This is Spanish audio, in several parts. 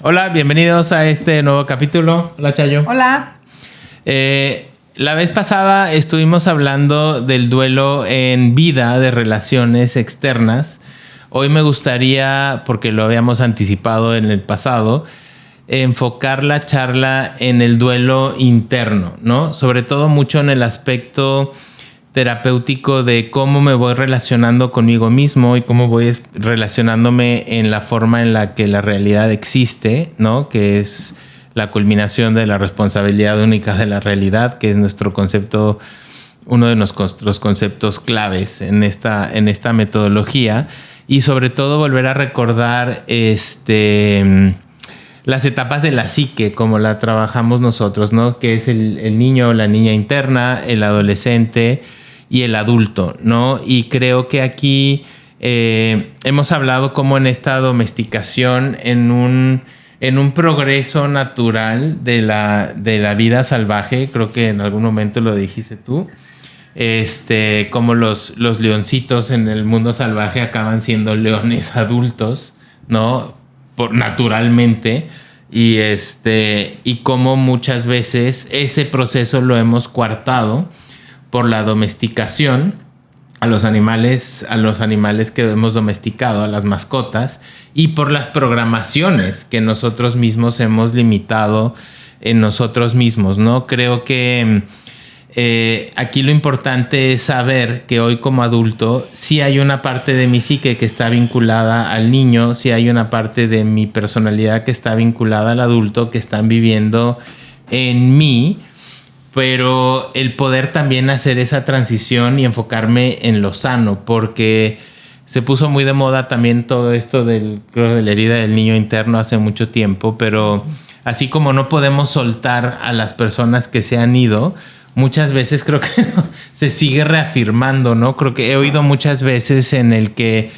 Hola, bienvenidos a este nuevo capítulo. Hola, Chayo. Hola. La vez pasada estuvimos hablando del duelo en vida de relaciones externas. Hoy me gustaría, porque lo habíamos anticipado en el pasado, enfocar la charla en el duelo interno, ¿no? Sobre todo mucho en el aspecto terapéutico de cómo me voy relacionando conmigo mismo y cómo voy relacionándome en la forma en la que la realidad existe, ¿no? Que es la culminación de la responsabilidad única de la realidad, que es nuestro concepto, uno de nuestros conceptos claves en esta metodología. Y sobre todo volver a recordar las etapas de la psique, como la trabajamos nosotros, ¿no? Que es el niño o la niña interna, el adolescente y el adulto, ¿no? Y creo que aquí hemos hablado como en esta domesticación, en un progreso natural de la vida salvaje. Creo que en algún momento lo dijiste tú. Como los leoncitos en el mundo salvaje acaban siendo leones adultos, ¿no? Naturalmente. Y como muchas veces ese proceso lo hemos coartado por la domesticación a los animales que hemos domesticado, a las mascotas, y por las programaciones que nosotros mismos hemos limitado en nosotros mismos, ¿no? Creo que aquí lo importante es saber que hoy como adulto sí hay una parte de mi psique que está vinculada al niño, sí hay una parte de mi personalidad que está vinculada al adulto, que están viviendo en mí, pero el poder también hacer esa transición y enfocarme en lo sano, porque se puso muy de moda también todo esto creo, de la herida del niño interno hace mucho tiempo, pero así como no podemos soltar a las personas que se han ido, muchas veces creo que se sigue reafirmando, ¿no? Creo que he oído muchas veces en el que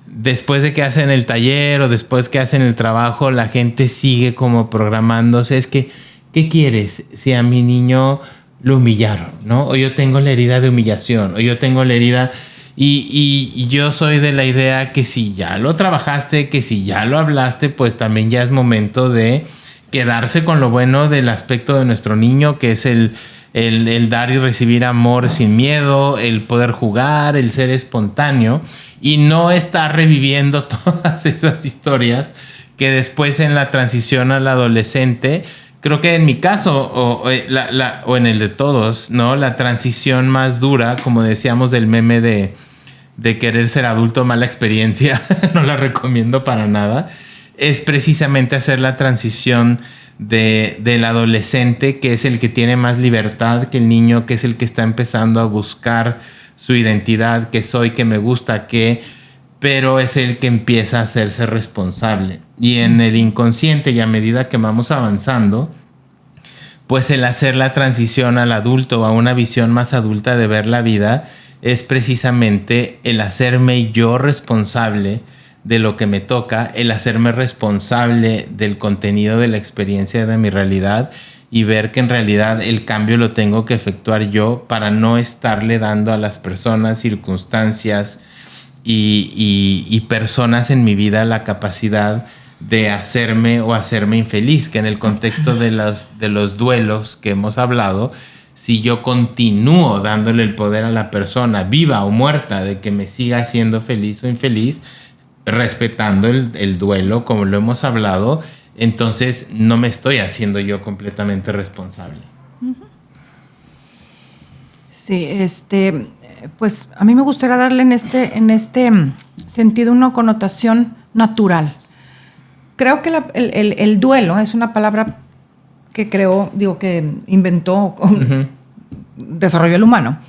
después de que hacen el taller o después que hacen el trabajo, la gente sigue como programándose. Es que, ¿qué quieres si a mi niño lo humillaron, ¿no? O yo tengo la herida de humillación, o yo tengo la herida... Y yo soy de la idea que si ya lo trabajaste, que si ya lo hablaste, pues también ya es momento de quedarse con lo bueno del aspecto de nuestro niño, que es el dar y recibir amor sin miedo, el poder jugar, el ser espontáneo y no estar reviviendo todas esas historias que después en la transición al adolescente, creo que en mi caso o en el de todos, ¿no? La transición más dura, como decíamos del meme de querer ser adulto, mala experiencia, no la recomiendo para nada, es precisamente hacer la transición del adolescente, que es el que tiene más libertad que el niño, que es el que está empezando a buscar su identidad, que soy, que me gusta, pero es el que empieza a hacerse responsable. Y en el inconsciente, y a medida que vamos avanzando, pues el hacer la transición al adulto, a una visión más adulta de ver la vida, es precisamente el hacerme yo responsable de lo que me toca, el hacerme responsable del contenido de la experiencia de mi realidad y ver que en realidad el cambio lo tengo que efectuar yo para no estarle dando a las personas, circunstancias y personas en mi vida la capacidad de hacerme o hacerme infeliz, que en el contexto de los duelos que hemos hablado, si yo continúo dándole el poder a la persona, viva o muerta, de que me siga haciendo feliz o infeliz, respetando el duelo, como lo hemos hablado, entonces no me estoy haciendo yo completamente responsable. Sí, pues a mí me gustaría darle en este sentido una connotación natural. Creo que el duelo es una palabra que inventó, desarrolló el humano.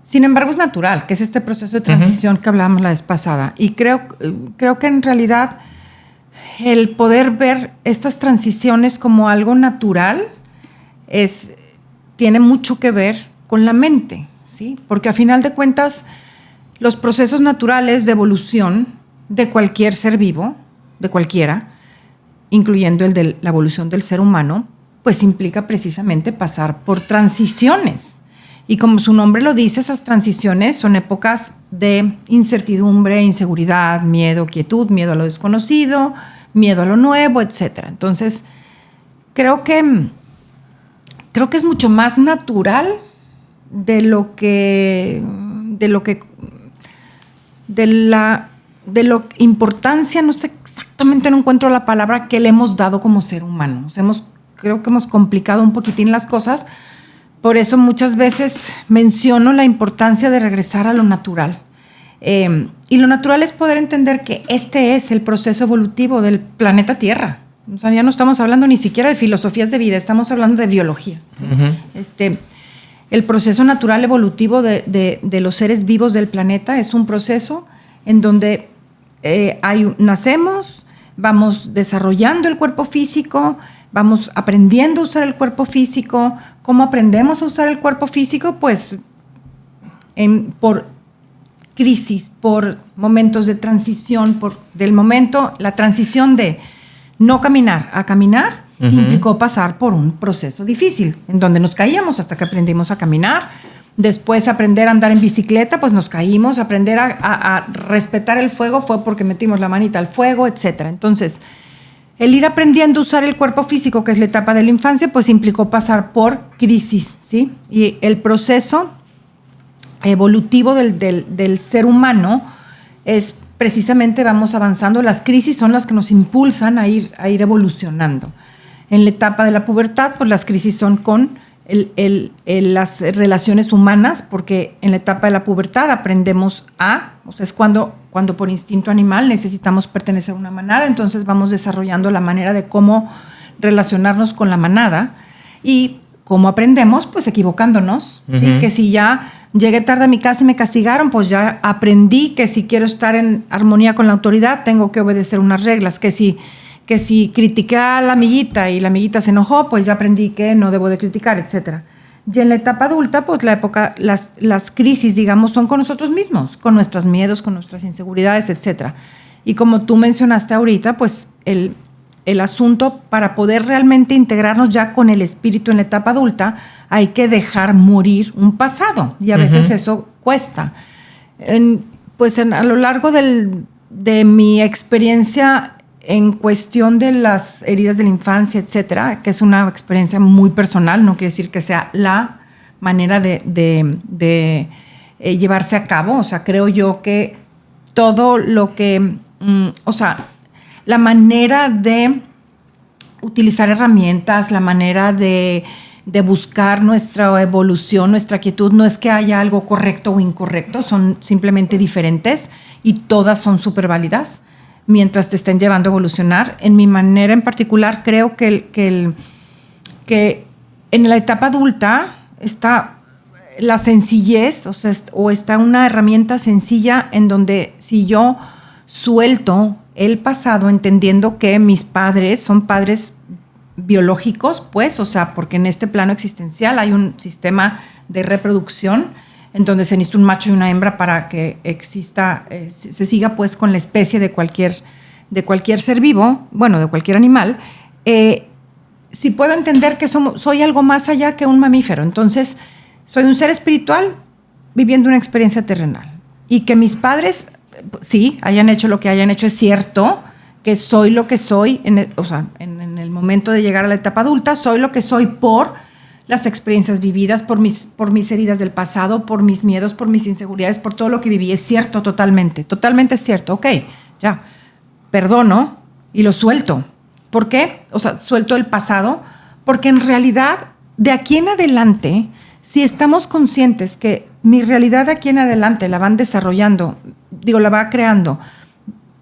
Sin embargo, es natural, que es este proceso de transición que hablábamos la vez pasada. Y creo que en realidad el poder ver estas transiciones como algo natural tiene mucho que ver con la mente, ¿sí? Porque a final de cuentas, los procesos naturales de evolución de cualquier ser vivo, de cualquiera, incluyendo el de la evolución del ser humano, pues implica precisamente pasar por transiciones. Y como su nombre lo dice, esas transiciones son épocas de incertidumbre, inseguridad, miedo, quietud, miedo a lo desconocido, miedo a lo nuevo, etcétera. Entonces, creo que es mucho más natural de la importancia, no sé exactamente, no encuentro la palabra, que le hemos dado como ser humano. O sea, creo que hemos complicado un poquitín las cosas. Por eso muchas veces menciono la importancia de regresar a lo natural. Y lo natural es poder entender que este es el proceso evolutivo del planeta Tierra. O sea, ya no estamos hablando ni siquiera de filosofías de vida, estamos hablando de biología. ¿Sí? Uh-huh. El proceso natural evolutivo de los seres vivos del planeta es un proceso en donde nacemos, vamos desarrollando el cuerpo físico, vamos aprendiendo a usar el cuerpo físico. ¿Cómo aprendemos a usar el cuerpo físico? Pues por crisis, por momentos de transición, la transición de no caminar a caminar, uh-huh, implicó pasar por un proceso difícil, en donde nos caíamos hasta que aprendimos a caminar. Después aprender a andar en bicicleta, pues nos caímos. Aprender a respetar el fuego fue porque metimos la manita al fuego, etc. Entonces, el ir aprendiendo a usar el cuerpo físico, que es la etapa de la infancia, pues implicó pasar por crisis, ¿sí? Y el proceso evolutivo del ser humano es precisamente, vamos avanzando, las crisis son las que nos impulsan a ir evolucionando. En la etapa de la pubertad, pues las crisis son con las relaciones humanas, porque en la etapa de la pubertad aprendemos o sea, es cuando por instinto animal necesitamos pertenecer a una manada, entonces vamos desarrollando la manera de cómo relacionarnos con la manada. Y ¿cómo aprendemos? Pues equivocándonos, uh-huh, ¿sí? Que si ya llegué tarde a mi casa y me castigaron, pues ya aprendí que si quiero estar en armonía con la autoridad, tengo que obedecer unas reglas, que si critiqué a la amiguita y la amiguita se enojó, pues ya aprendí que no debo de criticar, etc. Y en la etapa adulta, pues las crisis, digamos, son con nosotros mismos, con nuestros miedos, con nuestras inseguridades, etc. Y como tú mencionaste ahorita, pues el asunto, para poder realmente integrarnos ya con el espíritu en la etapa adulta, hay que dejar morir un pasado, y a veces, uh-huh, eso cuesta. A lo largo de mi experiencia en cuestión de las heridas de la infancia, etcétera, que es una experiencia muy personal, no quiere decir que sea la manera de llevarse a cabo. O sea, creo yo que todo lo que, la manera de utilizar herramientas, la manera de buscar nuestra evolución, nuestra quietud, no es que haya algo correcto o incorrecto, son simplemente diferentes y todas son súper válidas mientras te estén llevando a evolucionar. En mi manera en particular, creo que en la etapa adulta está la sencillez, o está una herramienta sencilla en donde si yo suelto el pasado, entendiendo que mis padres son padres biológicos, pues, o sea, porque en este plano existencial hay un sistema de reproducción en donde se necesita un macho y una hembra para que exista, se siga pues con la especie de cualquier ser vivo, bueno, de cualquier animal. Si puedo entender que soy algo más allá que un mamífero, entonces soy un ser espiritual viviendo una experiencia terrenal, y que mis padres sí hayan hecho lo que hayan hecho, es cierto que soy lo que soy en el momento de llegar a la etapa adulta, soy lo que soy por las experiencias vividas, por mis heridas del pasado, por mis miedos, por mis inseguridades, por todo lo que viví. Es cierto, totalmente es cierto. Ok, ya, perdono y lo suelto. ¿Por qué? O sea, suelto el pasado, porque en realidad, de aquí en adelante, si estamos conscientes que mi realidad de aquí en adelante la van desarrollando, la va creando,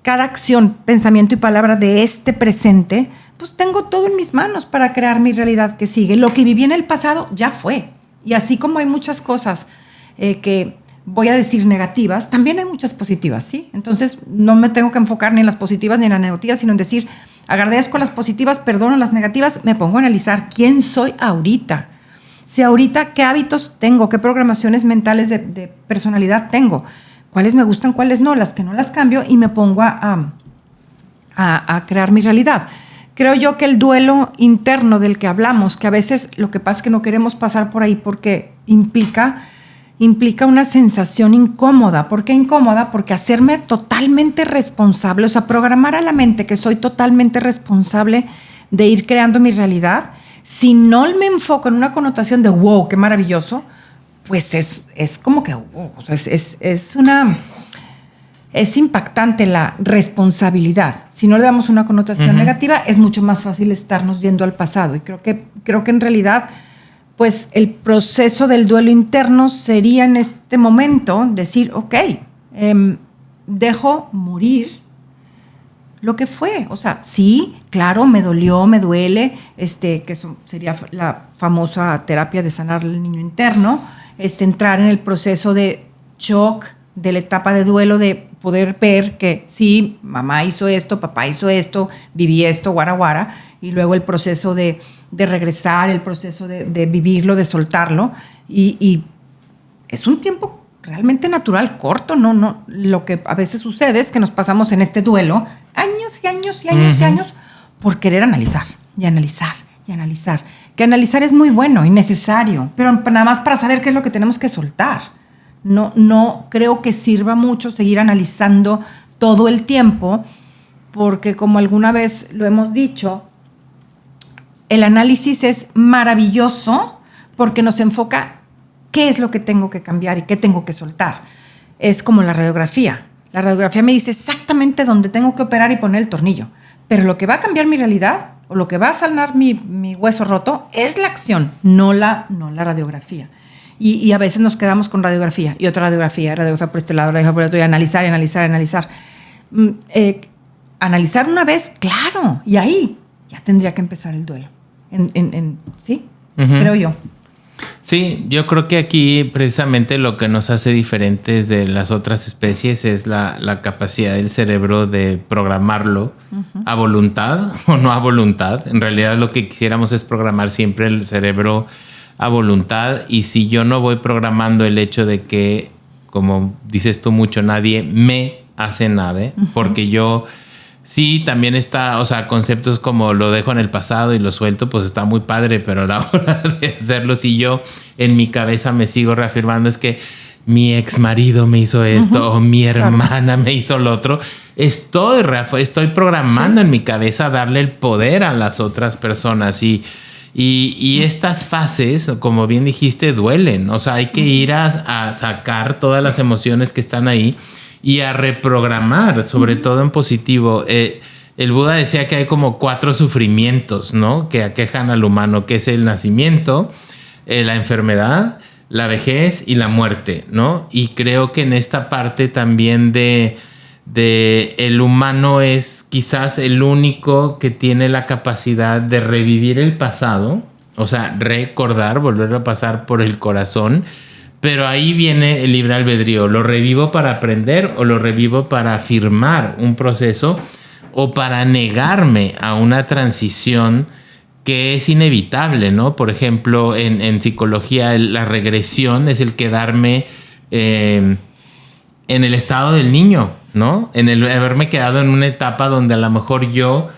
cada acción, pensamiento y palabra de este presente, pues tengo todo en mis manos para crear mi realidad que sigue. Lo que viví en el pasado ya fue. Y así como hay muchas cosas que voy a decir negativas, también hay muchas positivas, ¿sí? Entonces no me tengo que enfocar ni en las positivas ni en las negativas, sino en decir, agradezco las positivas, perdono las negativas, me pongo a analizar quién soy ahorita. Si ahorita, ¿qué hábitos tengo? ¿Qué programaciones mentales de personalidad tengo? ¿Cuáles me gustan, cuáles no? Las que no las cambio y me pongo a crear mi realidad. Creo yo que el duelo interno del que hablamos, que a veces lo que pasa es que no queremos pasar por ahí porque implica implica una sensación incómoda. ¿Por qué incómoda? Porque hacerme totalmente responsable, o sea, programar a la mente que soy totalmente responsable de ir creando mi realidad, si no me enfoco en una connotación de wow, qué maravilloso, pues es como que, wow, o sea, es impactante la responsabilidad. Si no le damos una connotación negativa, es mucho más fácil estarnos yendo al pasado. Y creo que en realidad, pues el proceso del duelo interno sería en este momento decir, ok, dejo morir lo que fue. O sea, sí, claro, me dolió, me duele, que eso sería la famosa terapia de sanar el niño interno, entrar en el proceso de shock, de la etapa de duelo, de poder ver que sí, mamá hizo esto, papá hizo esto, viví esto, guara guara, y luego el proceso de regresar, el proceso de vivirlo, de soltarlo, y es un tiempo realmente natural, corto, no, lo que a veces sucede es que nos pasamos en este duelo años y años y años y años por querer analizar y analizar y analizar, que analizar es muy bueno y necesario, pero nada más para saber qué es lo que tenemos que soltar. No creo que sirva mucho seguir analizando todo el tiempo, porque como alguna vez lo hemos dicho, el análisis es maravilloso porque nos enfoca qué es lo que tengo que cambiar y qué tengo que soltar. Es como la radiografía. La radiografía me dice exactamente dónde tengo que operar y poner el tornillo, pero lo que va a cambiar mi realidad o lo que va a sanar mi hueso roto es la acción, no la radiografía. Y a veces nos quedamos con radiografía y otra radiografía por este lado, radiografía por el otro, y analizar. Analizar una vez, claro, y ahí ya tendría que empezar el duelo. ¿Sí? Creo yo. Sí, yo creo que aquí precisamente lo que nos hace diferentes de las otras especies es la capacidad del cerebro de programarlo a voluntad o no a voluntad. En realidad lo que quisiéramos es programar siempre el cerebro a voluntad, y si yo no voy programando el hecho de que, como dices tú mucho, nadie me hace nada, porque yo sí, también está, o sea, conceptos como lo dejo en el pasado y lo suelto, pues está muy padre, pero a la hora de hacerlo, si yo en mi cabeza me sigo reafirmando, es que mi ex marido me hizo esto, o mi hermana me hizo lo otro, estoy programando en mi cabeza darle el poder a las otras personas, y estas fases, como bien dijiste, duelen. O sea, hay que ir a sacar todas las emociones que están ahí y a reprogramar, sobre todo en positivo. El Buda decía que hay como 4 sufrimientos, ¿no?, que aquejan al humano, que es el nacimiento, la enfermedad, la vejez y la muerte, ¿no? Y creo que en esta parte también de el humano es quizás el único que tiene la capacidad de revivir el pasado, o sea, recordar, volver a pasar por el corazón, pero ahí viene el libre albedrío. ¿Lo revivo para aprender o lo revivo para afirmar un proceso o para negarme a una transición que es inevitable, ¿no? Por ejemplo, en psicología la regresión es el quedarme en el estado del niño, ¿no? En el haberme quedado en una etapa donde a lo mejor yo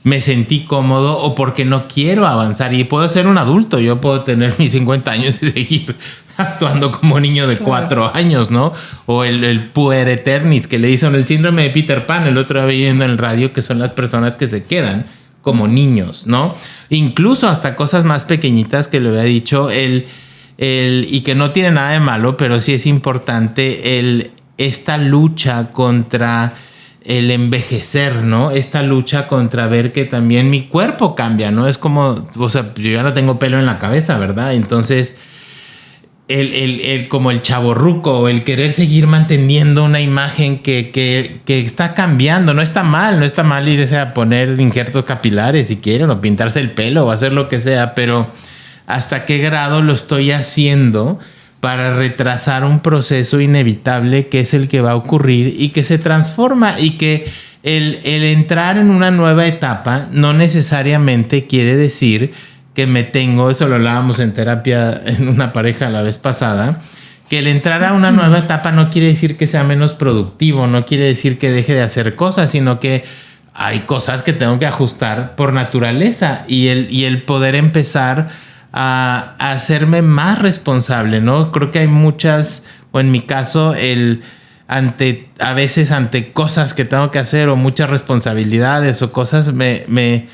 me sentí cómodo o porque no quiero avanzar. Y puedo ser un adulto, yo puedo tener mis 50 años y seguir actuando como niño de 4 años, ¿no? O el puer eternis que le dicen el síndrome de Peter Pan, el otro día viendo en el radio, que son las personas que se quedan como niños, ¿no? Incluso hasta cosas más pequeñitas que le había dicho, y que no tiene nada de malo, pero sí es importante esta lucha contra el envejecer, ¿no? Esta lucha contra ver que también mi cuerpo cambia, ¿no? Es como, o sea, yo ya no tengo pelo en la cabeza, ¿verdad? Entonces, como el chavorruco, o el querer seguir manteniendo una imagen que está cambiando, no está mal irse a poner injertos capilares si quieren, o pintarse el pelo, o hacer lo que sea, pero ¿hasta qué grado lo estoy haciendo para retrasar un proceso inevitable que es el que va a ocurrir y que se transforma? Y que el entrar en una nueva etapa no necesariamente quiere decir que eso lo hablábamos en terapia en una pareja la vez pasada, que el entrar a una nueva etapa no quiere decir que sea menos productivo, no quiere decir que deje de hacer cosas, sino que hay cosas que tengo que ajustar por naturaleza, y el poder empezar a hacerme más responsable, ¿no? Creo que hay muchas, o en mi caso, a veces ante cosas que tengo que hacer o muchas responsabilidades o cosas, me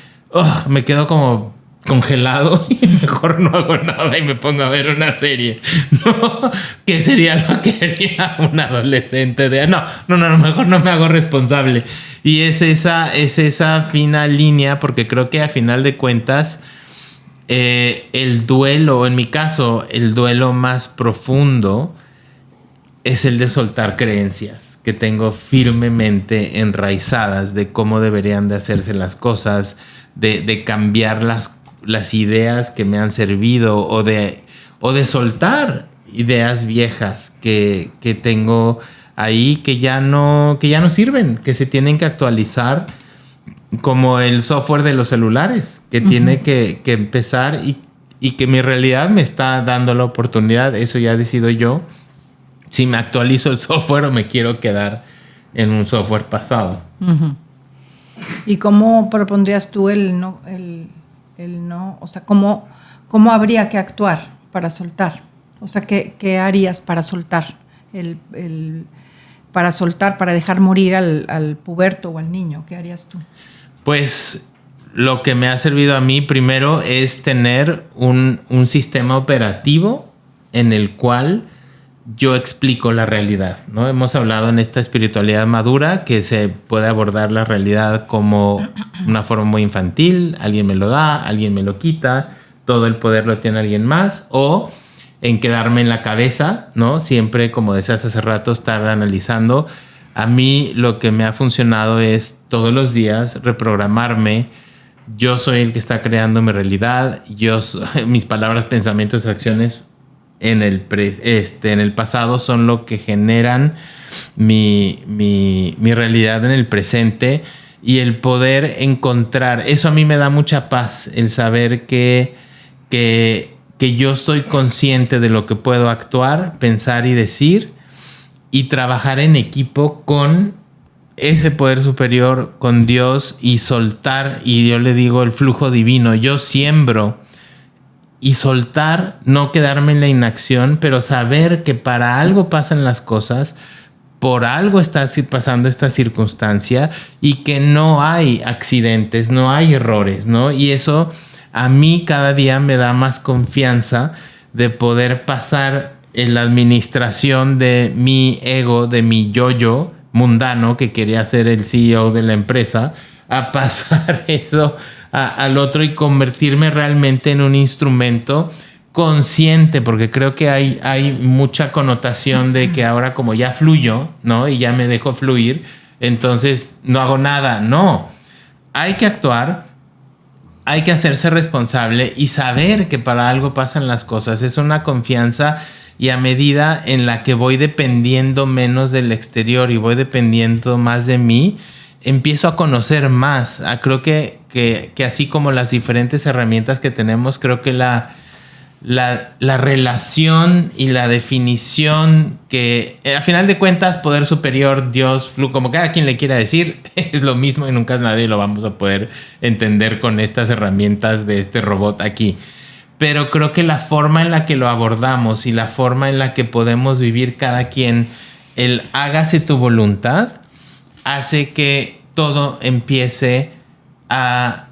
quedo como congelado y mejor no hago nada y me pongo a ver una serie, ¿no? Que sería lo que haría un adolescente no, mejor no me hago responsable. Y es esa fina línea, porque creo que a final de cuentas el duelo, en mi caso, el duelo más profundo es el de soltar creencias que tengo firmemente enraizadas de cómo deberían de hacerse las cosas, de cambiar las ideas que me han servido o de soltar ideas viejas que tengo ahí que ya no sirven, que se tienen que actualizar, como el software de los celulares, que tiene que empezar y que mi realidad me está dando la oportunidad. Eso ya decido yo si me actualizo el software o me quiero quedar en un software pasado. Uh-huh. ¿Y cómo propondrías tú el no? O sea, ¿cómo habría que actuar para soltar? O sea, ¿qué harías para soltar? Para soltar, para dejar morir al puberto o al niño, ¿qué harías tú? Pues lo que me ha servido a mí primero es tener un sistema operativo en el cual yo explico la realidad, ¿no? Hemos hablado en esta espiritualidad madura que se puede abordar la realidad como una forma muy infantil, alguien me lo da, alguien me lo quita, todo el poder lo tiene alguien más, o en quedarme en la cabeza, ¿no? Siempre, como decías hace rato, estar analizando. A mí lo que me ha funcionado es todos los días reprogramarme. Yo soy el que está creando mi realidad. Mis palabras, pensamientos, acciones en el pasado son lo que generan mi realidad en el presente, y el poder encontrar eso a mí me da mucha paz, el saber que yo soy consciente de lo que puedo actuar, pensar y decir, y trabajar en equipo con ese poder superior, con Dios, y soltar. Y yo le digo el flujo divino, yo siembro y soltar, no quedarme en la inacción, pero saber que para algo pasan las cosas, por algo está pasando esta circunstancia, y que no hay accidentes, no hay errores, ¿no? Y eso a mí cada día me da más confianza de poder pasar en la administración de mi ego, de mi yo-yo mundano que quería ser el CEO de la empresa, a pasar eso al otro y convertirme realmente en un instrumento consciente, porque creo que hay mucha connotación de que ahora, como ya fluyo, ¿no? Y ya me dejo fluir, entonces no hago nada. No, hay que actuar, hay que hacerse responsable y saber que para algo pasan las cosas. Es una confianza, y a medida en la que voy dependiendo menos del exterior y voy dependiendo más de mí, empiezo a conocer más. Creo que así como las diferentes herramientas que tenemos, creo que la relación y la definición, que a final de cuentas poder superior, Dios, como cada quien le quiera decir, es lo mismo, y nunca nadie lo vamos a poder entender con estas herramientas de este robot aquí. Pero creo que la forma en la que lo abordamos y la forma en la que podemos vivir cada quien el hágase tu voluntad, hace que todo empiece a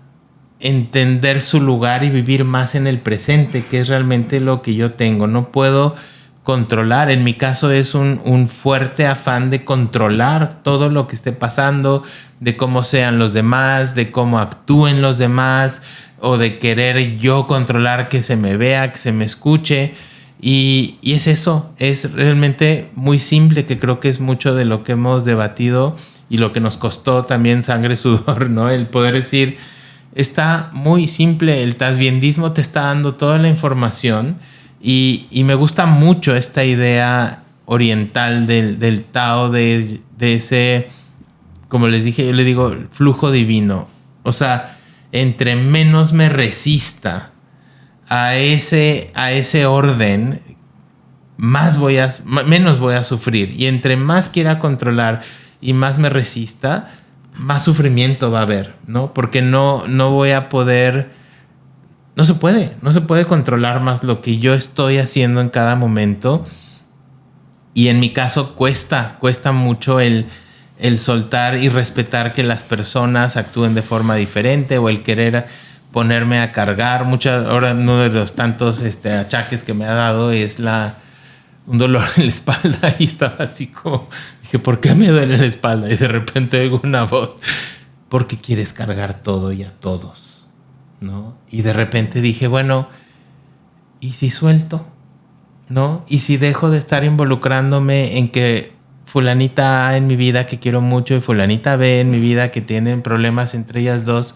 entender su lugar y vivir más en el presente, que es realmente lo que yo tengo. No puedo controlar. En mi caso es un fuerte afán de controlar todo lo que esté pasando, de cómo sean los demás, de cómo actúen los demás, o de querer yo controlar que se me vea, que se me escuche. Y es eso, es realmente muy simple, que creo que es mucho de lo que hemos debatido y lo que nos costó también sangre, sudor, ¿no? El poder decir, está muy simple, el tasbiendismo te está dando toda la información, y me gusta mucho esta idea oriental del Tao, de ese, como les dije, yo le digo flujo divino. O sea, entre menos me resista a ese orden, menos voy a sufrir. Y entre más quiera controlar y más me resista, más sufrimiento va a haber, ¿no? Porque no voy a poder no se puede controlar más lo que yo estoy haciendo en cada momento. Y en mi caso cuesta mucho el soltar y respetar que las personas actúen de forma diferente, o el querer ponerme a cargar. Ahora uno de los tantos achaques que me ha dado es un dolor en la espalda, y estaba así como, dije, ¿por qué me duele la espalda? Y de repente oigo una voz, porque quieres cargar todo y a todos, ¿no? Y de repente dije, bueno, ¿y si suelto? ¿No? Y si dejo de estar involucrándome en que fulanita A en mi vida que quiero mucho y fulanita B en mi vida que tienen problemas entre ellas dos,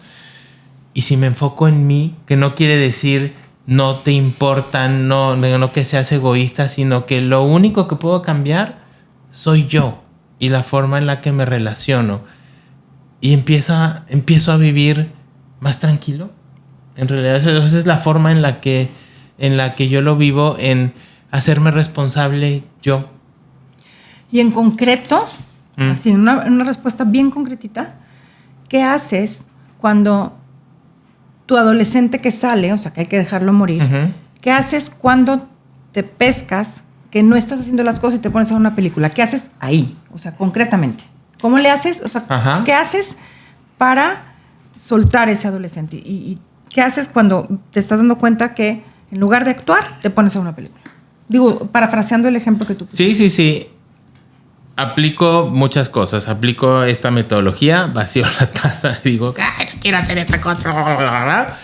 y si me enfoco en mí, que no quiere decir no te importan, no que seas egoísta, sino que lo único que puedo cambiar soy yo y la forma en la que me relaciono, y empiezo a vivir más tranquilo. En realidad esa es la forma en la que yo lo vivo, en hacerme responsable yo. Y en concreto, así, una respuesta bien concretita, ¿qué haces cuando tu adolescente que sale, o sea, que hay que dejarlo morir, qué haces cuando te pescas que no estás haciendo las cosas y te pones a ver una película? ¿Qué haces ahí? O sea, concretamente. ¿Cómo le haces? O sea, ¿qué haces para soltar ese adolescente? ¿Y qué haces cuando te estás dando cuenta que en lugar de actuar, te pones a una película? Digo, parafraseando el ejemplo que tú pusiste. Sí. Aplico muchas cosas. Aplico esta metodología, vacío la taza, digo, quiero hacer esta cosa.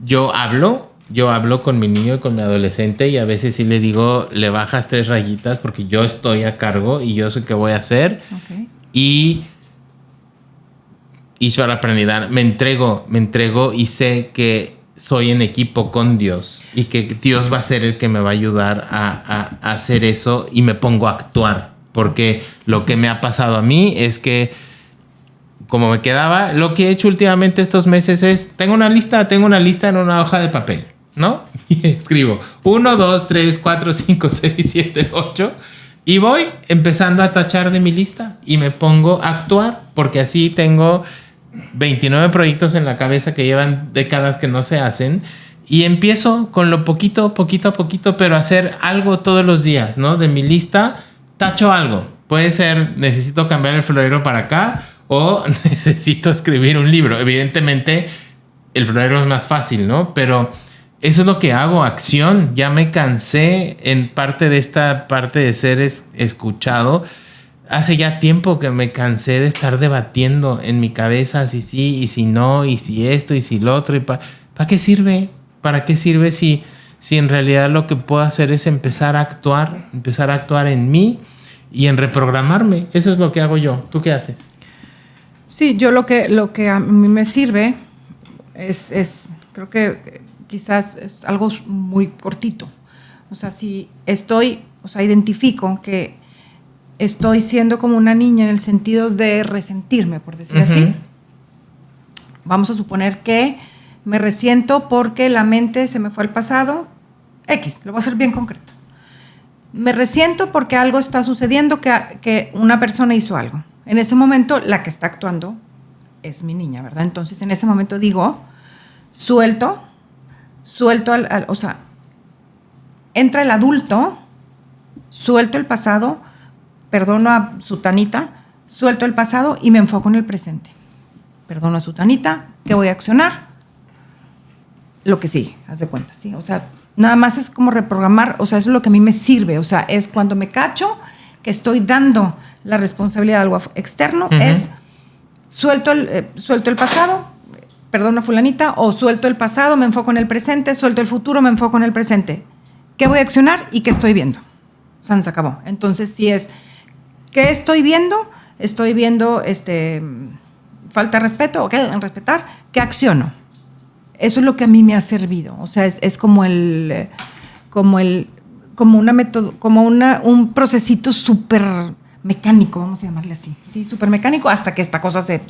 Yo hablo con mi niño y con mi adolescente, y a veces sí le digo, le bajas 3 rayitas porque yo estoy a cargo y yo sé qué voy a hacer. Okay. Y Ishvara Pranidhana, me entrego y sé que soy en equipo con Dios y que Dios va a ser el que me va a ayudar a hacer eso, y me pongo a actuar. Porque lo que me ha pasado a mí es que, como me quedaba, lo que he hecho últimamente estos meses es, tengo una lista en una hoja de papel, ¿no? Y escribo 1, 2, 3, 4, 5, 6, 7, 8, y voy empezando a tachar de mi lista y me pongo a actuar, porque así tengo 29 proyectos en la cabeza que llevan décadas que no se hacen, y empiezo con lo poquito a poquito, pero hacer algo todos los días, ¿no? De mi lista tacho algo. Puede ser, necesito cambiar el florero para acá, o necesito escribir un libro. Evidentemente el florero es más fácil, ¿no? Pero eso es lo que hago, acción. Ya me cansé en parte de esta parte de ser escuchado. Hace ya tiempo que me cansé de estar debatiendo en mi cabeza si sí y si no, y si esto y si lo otro. ¿Para qué sirve? ¿Para qué sirve si en realidad lo que puedo hacer es empezar a actuar en mí y en reprogramarme? Eso es lo que hago yo. ¿Tú qué haces? Sí, yo lo que a mí me sirve es creo que quizás es algo muy cortito. O sea, si identifico que estoy siendo como una niña en el sentido de resentirme, por decir así. Vamos a suponer que me resiento porque la mente se me fue al pasado. Lo voy a hacer bien concreto. Me resiento porque algo está sucediendo, que una persona hizo algo. En ese momento, la que está actuando es mi niña, ¿verdad? Entonces, en ese momento digo, suelto o sea, entra el adulto, suelto el pasado, perdono a Sutanita, suelto el pasado y me enfoco en el presente. Perdono a Sutanita, ¿qué voy a accionar? Lo que sigue, haz de cuenta, ¿sí? O sea, nada más es como reprogramar, o sea, eso es lo que a mí me sirve, o sea, es cuando me cacho que estoy dando la responsabilidad de algo externo, es suelto el pasado, perdono a fulanita, o suelto el pasado, me enfoco en el presente, suelto el futuro, me enfoco en el presente. ¿Qué voy a accionar y qué estoy viendo? O sea, se acabó. Entonces, si es, ¿qué estoy viendo? Estoy viendo falta de respeto, ¿ok? En respetar, ¿qué acciono? Eso es lo que a mí me ha servido. O sea, es como un procesito súper mecánico, vamos a llamarle así, sí, súper mecánico, hasta que esta cosa se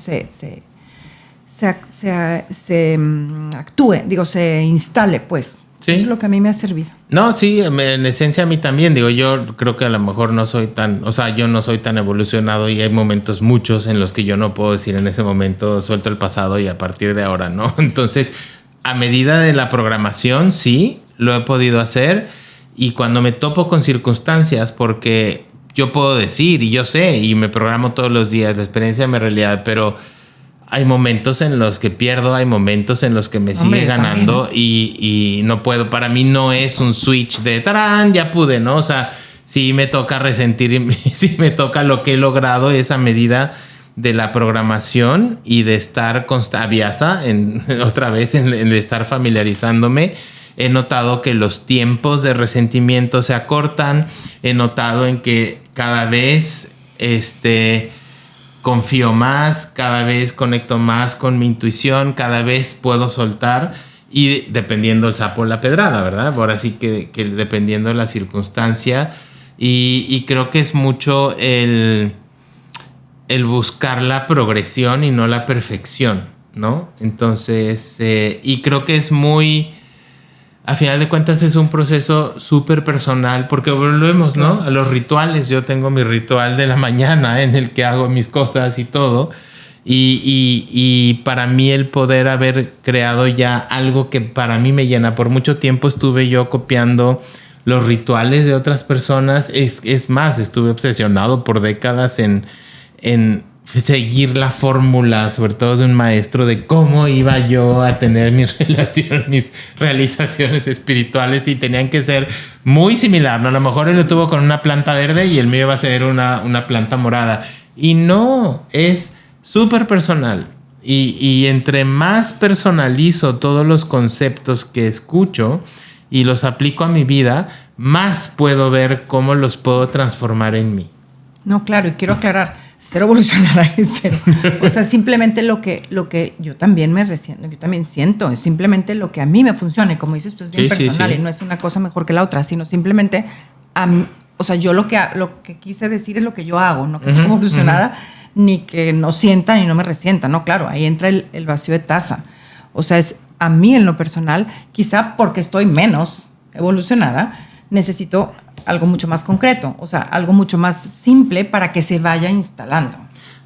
actúe, se instale, pues. ¿Sí? Eso es lo que a mí me ha servido. No, sí, en esencia a mí también. Yo creo que a lo mejor no soy tan, yo no soy tan evolucionado, y hay momentos muchos en los que yo no puedo decir en ese momento suelto el pasado y a partir de ahora, ¿no? Entonces, a medida de la programación, sí, lo he podido hacer. Y cuando me topo con circunstancias, porque yo puedo decir, y yo sé, y me programo todos los días, la experiencia de mi realidad, pero hay momentos en los que pierdo, hay momentos en los que me sigue ganando y no puedo. Para mí no es un switch de ¡tarán! Ya pude, ¿no? O sea, sí me toca resentir, sí me toca lo que he logrado esa medida de la programación y de estar otra vez en estar familiarizándome. He notado que los tiempos de resentimiento se acortan. He notado en que cada vez confío más, cada vez conecto más con mi intuición, cada vez puedo soltar y dependiendo el sapo la pedrada, ¿verdad? Ahora sí que dependiendo de la circunstancia y creo que es mucho el buscar la progresión y no la perfección, ¿no? Entonces, y creo que es muy... A final de cuentas es un proceso súper personal porque volvemos, ¿no? A los rituales. Yo tengo mi ritual de la mañana en el que hago mis cosas y todo. Y para mí el poder haber creado ya algo que para mí me llena. Por mucho tiempo estuve yo copiando los rituales de otras personas. Es más, estuve obsesionado por décadas en seguir la fórmula, sobre todo de un maestro, de cómo iba yo a tener mis realizaciones espirituales y tenían que ser muy similar, ¿no? A lo mejor él lo tuvo con una planta verde y el mío iba a ser una planta morada. Y no, es súper personal. Y entre más personalizo todos los conceptos que escucho y los aplico a mi vida, más puedo ver cómo los puedo transformar en mí. No, claro, y quiero aclarar, cero evolucionará en cero. O sea, simplemente lo que yo también me resiento, yo también siento, es simplemente lo que a mí me funciona. Y como dices tú, es bien personal y no es una cosa mejor que la otra, sino simplemente, o sea, yo lo que quise decir es lo que yo hago, no que esté evolucionada, ni que no sienta ni no me resienta, no, claro, ahí entra el vacío de taza. O sea, es a mí en lo personal, quizá porque estoy menos evolucionada, necesito algo mucho más concreto, o sea, algo mucho más simple para que se vaya instalando.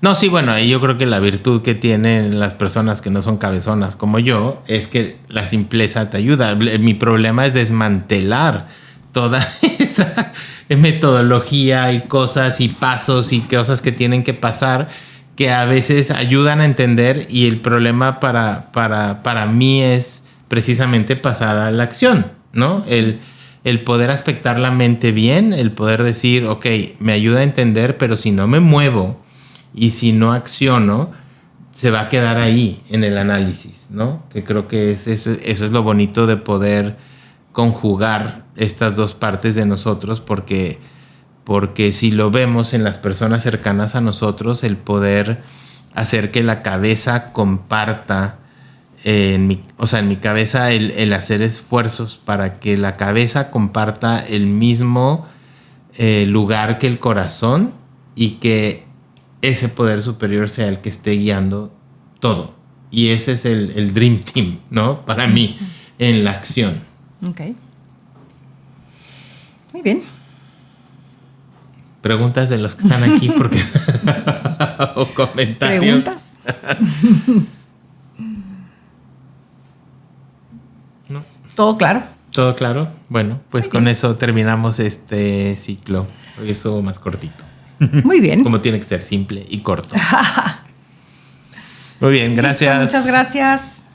No, sí, bueno, ahí yo creo que la virtud que tienen las personas que no son cabezonas como yo es que la simpleza te ayuda. Mi problema es desmantelar toda esa metodología y cosas y pasos y cosas que tienen que pasar que a veces ayudan a entender y el problema para mí es precisamente pasar a la acción, ¿no? El poder aspectar la mente bien, el poder decir, ok, me ayuda a entender, pero si no me muevo y si no acciono, se va a quedar ahí en el análisis, ¿no? Que creo que eso es lo bonito de poder conjugar estas dos partes de nosotros, porque si lo vemos en las personas cercanas a nosotros, el poder hacer que la cabeza comparta, en mi cabeza el hacer esfuerzos para que la cabeza comparta el mismo lugar que el corazón y que ese poder superior sea el que esté guiando todo. Y ese es el Dream Team, ¿no? Para mí, en la acción. Ok. Muy bien. Preguntas de los que están aquí porque o comentarios. ¿Preguntas? No. ¿Todo claro? ¿Todo claro? Bueno, pues con eso terminamos este ciclo. Hoy estuvo más cortito. Muy bien. Como tiene que ser, simple y corto. Muy bien, gracias. Listo, muchas gracias.